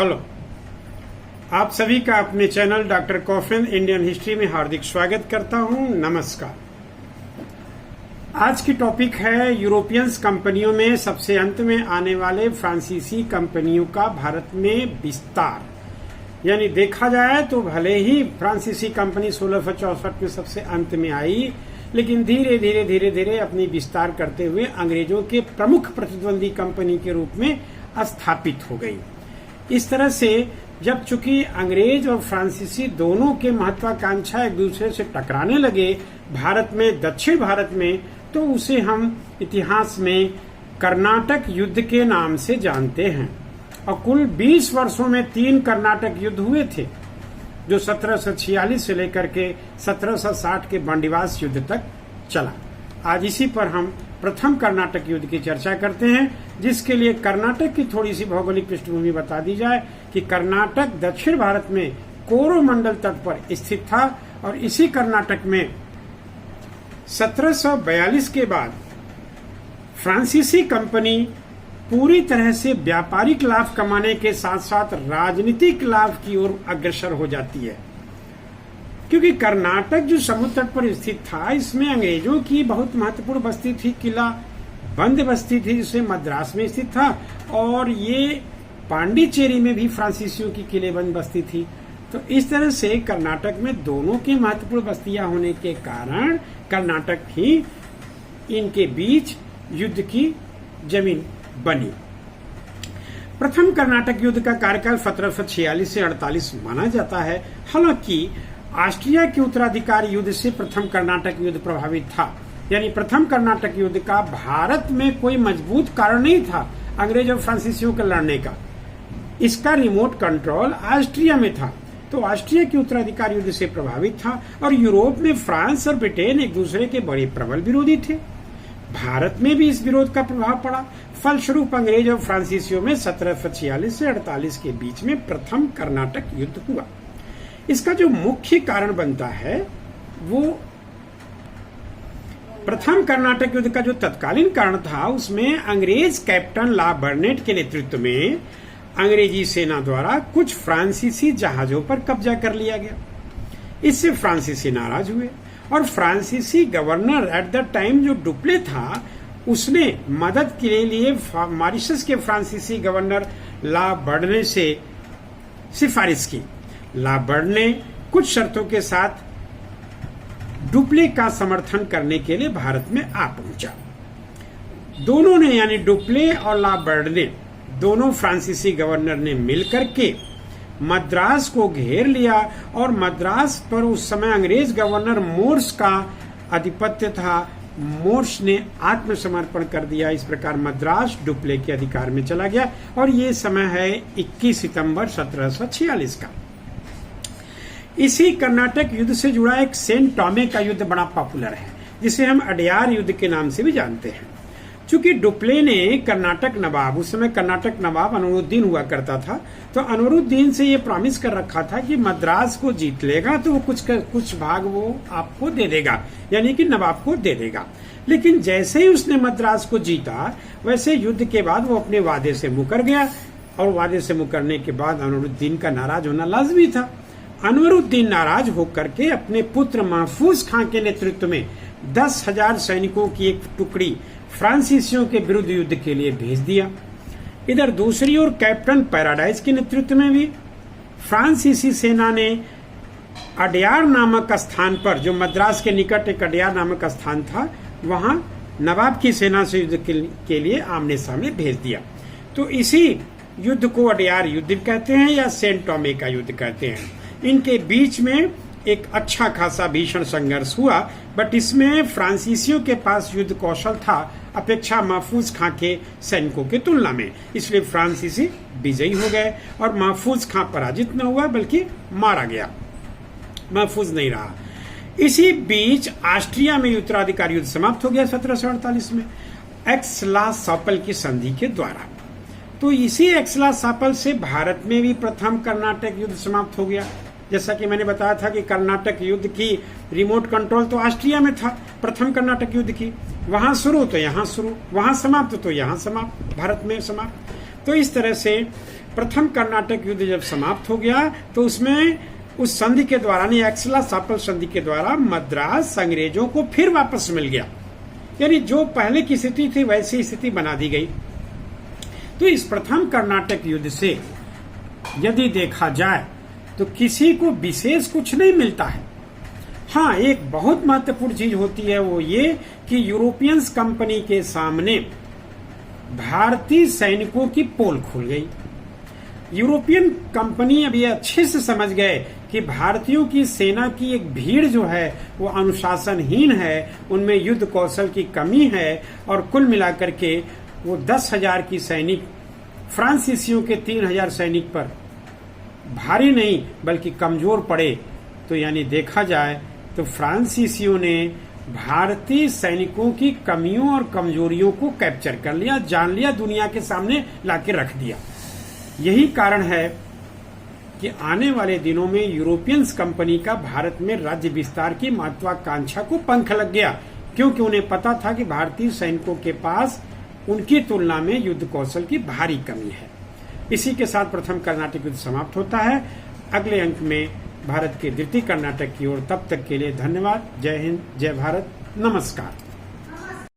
Hello, आप सभी का अपने channel doctor coffin Indian history में हार्दिक स्वागत करता हूं। नमस्कार। आज की टॉपिक है यूरोपियंस कंपनियों में सबसे अंत में आने वाले फ्रांसीसी कंपनियों का भारत में विस्तार। यानी देखा जाए तो भले ही फ्रांसीसी कंपनी 1664 में सबसे अंत में आई, लेकिन धीरे धीरे अपनी विस्तार करते हुए अंग्रेजों के प्रमुख प्रतिद्वंदी कंपनी के रूप में स्थापित हो गई। इस तरह से जब चूंकि अंग्रेज और फ्रांसीसी दोनों के महत्वाकांक्षा एक दूसरे से टकराने लगे भारत में, दक्षिण भारत में, तो उसे हम इतिहास में कर्नाटक युद्ध के नाम से जानते हैं। और कुल 20 वर्षों में 3 कर्नाटक युद्ध हुए थे, जो 1746 से लेकर के 1760 के बंडिवास युद्ध तक चला। आज इसी पर हम प्रथम कर्नाटक युद्ध की चर्चा करते हैं, जिसके लिए कर्नाटक की थोड़ी सी भौगोलिक पृष्ठभूमि बता दी जाए कि कर्नाटक दक्षिण भारत में कोरोमंडल तट पर स्थित था और इसी कर्नाटक में 1742 के बाद फ्रांसीसी कंपनी पूरी तरह से व्यापारिक लाभ कमाने के साथ साथ राजनीतिक लाभ की ओर अग्रसर हो जाती है, क्योंकि कर्नाटक जो समुद्र तट पर स्थित था, इसमें अंग्रेजों की बहुत महत्वपूर्ण बस्ती थी, किला बंद बस्ती थी, जिसे मद्रास में स्थित था, और ये पांडिचेरी में भी फ्रांसीसियों की किले बंद बस्ती थी। तो इस तरह से कर्नाटक में दोनों की महत्वपूर्ण बस्तियां होने के कारण कर्नाटक ही इनके बीच युद्ध की जमीन बनी। प्रथम कर्नाटक युद्ध का कार्यकाल 1746 से 48 माना जाता है। हालांकि ऑस्ट्रिया के उत्तराधिकार युद्ध से प्रथम कर्नाटक युद्ध प्रभावित था। यानी प्रथम कर्नाटक युद्ध का भारत में कोई मजबूत कारण नहीं था अंग्रेज और फ्रांसीसियों के लड़ने का। इसका रिमोट कंट्रोल ऑस्ट्रिया में था, तो ऑस्ट्रिया के उत्तराधिकार युद्ध से प्रभावित था। और यूरोप में फ्रांस और ब्रिटेन एक दूसरे के बड़े प्रबल विरोधी थे। भारत में भी इस विरोध का प्रभाव पड़ा। फलस्वरूप अंग्रेज और फ्रांसीसियों में 1746 से 48 के बीच में प्रथम कर्नाटक युद्ध हुआ। इसका जो मुख्य कारण बनता है वो प्रथम कर्नाटक युद्ध का जो तत्कालीन कारण था, उसमें अंग्रेज कैप्टन ला बर्नेट के नेतृत्व में अंग्रेजी सेना द्वारा कुछ फ्रांसीसी जहाजों पर कब्जा कर लिया गया। इससे फ्रांसीसी नाराज हुए और फ्रांसीसी गवर्नर एट द टाइम जो डुप्ले था, उसने मदद के लिए मॉरिशस के फ्रांसीसी गवर्नर ला बर्ने से सिफारिश की। ला बर्ने कुछ शर्तों के साथ डुप्ले का समर्थन करने के लिए भारत में आ पहुंचा। दोनों ने, यानी डुप्ले और ला बर्ने, दोनों फ्रांसीसी गवर्नर ने मिलकर के मद्रास को घेर लिया और मद्रास पर उस समय अंग्रेज गवर्नर मोर्स का आधिपत्य था। मोर्स ने आत्मसमर्पण कर दिया। इस प्रकार मद्रास डुप्ले के अधिकार में चला गया और ये समय है 21 सितंबर 1746 का। इसी कर्नाटक युद्ध से जुड़ा एक सेंट टॉमे का युद्ध बड़ा पॉपुलर है, जिसे हम अडयार युद्ध के नाम से भी जानते हैं। चूंकि डुप्ले ने कर्नाटक नवाब, उस समय कर्नाटक नवाब अनवरुद्दीन हुआ करता था, तो अनवरुद्दीन से ये प्रॉमिस कर रखा था कि मद्रास को जीत लेगा तो वो कुछ भाग वो आपको दे देगा, यानी कि नवाब को दे देगा। लेकिन जैसे ही उसने मद्रास को जीता, वैसे युद्ध के बाद वो अपने वादे से मुकर गया और वादे से मुकरने के बाद अनवरुद्दीन का नाराज होना लाजमी था। अनवरुद्दीन नाराज होकर के अपने पुत्र महफूज खां के नेतृत्व में 10,000 सैनिकों की एक टुकड़ी फ्रांसीसियों के विरुद्ध युद्ध के लिए भेज दिया। इधर दूसरी ओर कैप्टन पैराडाइज के नेतृत्व में भी फ्रांसीसी सेना ने अडयार नामक स्थान पर, जो मद्रास के निकट एक अडयार नामक स्थान था, वहां नवाब की सेना से युद्ध के लिए आमने सामने भेज दिया। तो इसी युद्ध को अडयार युद्ध कहते हैं या सेंट टॉमे का युद्ध कहते हैं। इनके बीच में एक अच्छा खासा भीषण संघर्ष हुआ, बट इसमें फ्रांसीसियों के पास युद्ध कौशल था अपेक्षा महफूज खां के सैनिकों के तुलना में, इसलिए फ्रांसीसी विजयी हो गए और महफूज खां पराजित न हुआ बल्कि मारा गया, महफूज नहीं रहा। इसी बीच ऑस्ट्रिया में उत्तराधिकार युद्ध समाप्त हो गया 1748 में एक्स-ला-सापल की संधि के द्वारा। तो इसी एक्स-ला-सापल से भारत में भी प्रथम कर्नाटक युद्ध समाप्त हो गया। जैसा कि मैंने बताया था कि कर्नाटक युद्ध की रिमोट कंट्रोल तो ऑस्ट्रिया में था, प्रथम कर्नाटक युद्ध की, वहां शुरू तो यहां शुरू, वहां समाप्त तो यहां समाप्त, भारत में समाप्त। तो इस तरह से प्रथम कर्नाटक युद्ध जब समाप्त हो गया तो उसमें उस संधि के द्वारा नहीं, एक्सला सापल संधि के द्वारा मद्रास अंग्रेजों को फिर वापस मिल गया, यानी जो पहले की स्थिति थी वैसी स्थिति बना दी गई। तो इस प्रथम कर्नाटक युद्ध से यदि देखा जाए तो किसी को विशेष कुछ नहीं मिलता है। हाँ, एक बहुत महत्वपूर्ण चीज होती है, वो ये कि यूरोपियंस कंपनी के सामने भारतीय सैनिकों की पोल खुल गई। यूरोपियन कंपनी अब ये अच्छे से समझ गए कि भारतीयों की सेना की एक भीड़ जो है वो अनुशासनहीन है, उनमें युद्ध कौशल की कमी है, और कुल मिलाकर के वो 10,000 की सैनिक फ्रांसीसियों के 3,000 सैनिक पर भारी नहीं बल्कि कमजोर पड़े। तो यानी देखा जाए तो फ्रांसीसियों ने भारतीय सैनिकों की कमियों और कमजोरियों को कैप्चर कर लिया, जान लिया, दुनिया के सामने लाके रख दिया। यही कारण है कि आने वाले दिनों में यूरोपियंस कंपनी का भारत में राज्य विस्तार की महत्वाकांक्षा को पंख लग गया, क्योंकि उन्हें पता था कि भारतीय सैनिकों के पास उनकी तुलना में युद्ध कौशल की भारी कमी है। इसी के साथ प्रथम कर्नाटक युद्ध समाप्त होता है। अगले अंक में भारत के द्वितीय कर्नाटक की ओर। तब तक के लिए धन्यवाद। जय हिंद, जय भारत, नमस्कार।